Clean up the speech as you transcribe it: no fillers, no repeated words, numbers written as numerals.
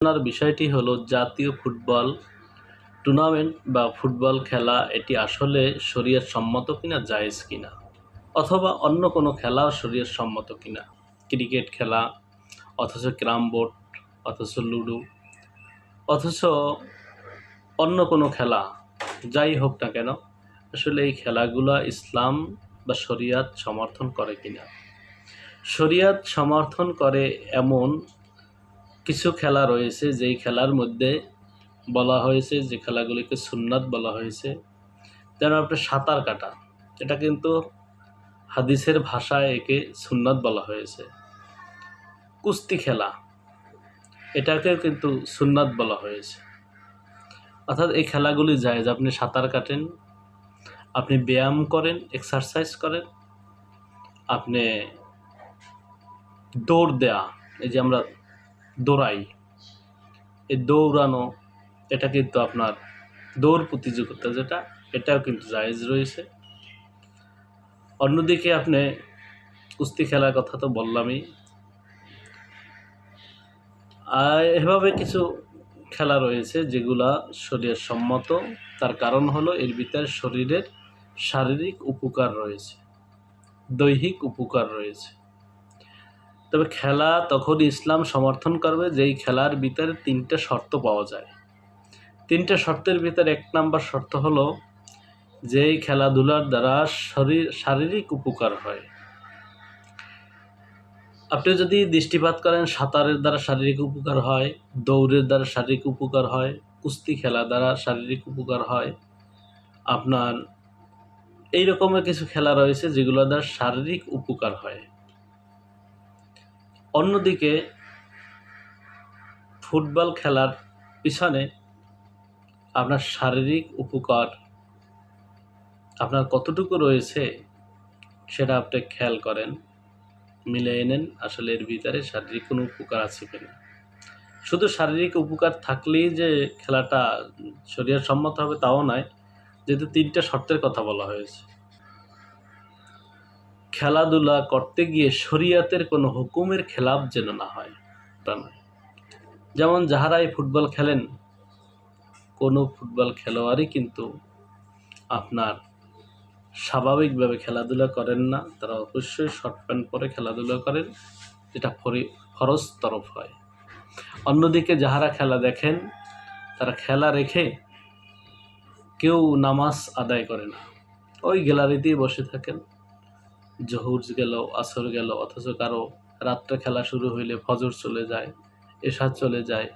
আলোচনার বিষয়টি হলো জাতীয় ফুটবল টুর্নামেন্ট বা ফুটবল খেলা এটি আসলে শরীয়ত সম্মত কিনা, জায়েজ কিনা, অথবা অন্য কোনো খেলাও শরীয়ত সম্মত কিনা। ক্রিকেট খেলা, অথচ ক্যারাম বোর্ড, অথচ লুডো, অথচ অন্য কোনো খেলা, যাই হোক না কেন, আসলে এই খেলাগুলো ইসলাম বা শরীয়ত সমর্থন করে কিনা। শরীয়ত সমর্থন করে এমন কিছু খেলা রয়েছে যেই খেলার মধ্যে বলা হয়েছে, যে খেলাগুলিকে সুন্নাত বলা হয়েছে। যেমন আপনার সাঁতার কাটা, এটা কিন্তু হাদিসের ভাষায় একে সুন্নাত বলা হয়েছে। কুস্তি খেলা, এটাকে কিন্তু সুন্নাত বলা হয়েছে। অর্থাৎ এই খেলাগুলি জায়েজ। আপনি সাঁতার কাটেন, আপনি ব্যায়াম করেন, এক্সারসাইজ করেন, আপনি দৌড় দেয়া, এই যে আমরা দৌড়াই, এই দৌড়ানো, এটা কিন্তু আপনার দৌড় প্রতিযোগিতা যেটা, এটাও কিন্তু জায়েজ রয়েছে। অন্যদিকে আপনি কুস্তি খেলার কথা তো বললামই। এভাবে কিছু খেলা রয়েছে যেগুলা শরীয়ত সম্মত। তার কারণ হলো এর ভিতরে শরীরের শারীরিক উপকার রয়েছে, দৈহিক উপকার রয়েছে। তবে খেলা তখনই ইসলাম সমর্থন করবে যেই খেলার ভিতরে তিনটা শর্ত পাওয়া যায়। তিনটা শর্তের ভিতরে এক নাম্বার শর্ত হলো যেই খেলাধুলার দ্বারা শারীরিক উপকার হয়। আপনি যদি দৃষ্টিপাত করেন, সাঁতারের দ্বারা শারীরিক উপকার হয়, দৌড়ের দ্বারা শারীরিক উপকার হয়, কুস্তি খেলা দ্বারা শারীরিক উপকার হয়, আপনার এই রকমের কিছু খেলা রয়েছে যেগুলো দ্বারা শারীরিক উপকার হয়। অন্যদিকে ফুটবল খেলার পিছনে আপনার শারীরিক উপকার আপনার কতটুকু রয়েছে সেটা আপনি খেয়াল করেন, মিলিয়ে নেন আসলে এর ভিতরে শারীরিক কোনো উপকার আছে কিনা। শুধু শারীরিক উপকার থাকলেই যে খেলাটা শরীয়ত সম্মত হবে তাও নয়, যেহেতু তিনটা শর্তের কথা বলা হয়েছে। খেলাধুলা করতে গিয়ে শরীয়তের কোনো হুকুমের খেলাফ যেন না হয়, তা নয়। যেমন যাহারাই ফুটবল খেলেন, কোনো ফুটবল খেলোয়াড়ই কিন্তু আপনার স্বাভাবিকভাবে খেলাধুলা করেন না। তারা অবশ্যই শর্ট প্যান্ট পরে খেলাধুলা করেন, যেটা ফরজ তরফ হয়। অন্যদিকে যাহারা খেলা দেখেন, তারা খেলা রেখে কেউ নামাজ আদায় করে না, ওই গ্যালারিতেই বসে থাকেন। জহুর গেল, আসর গেল, অথচ কারো রাত্রে খেলা শুরু হইলে ফজর চলে যায়, এশা চলে যায়,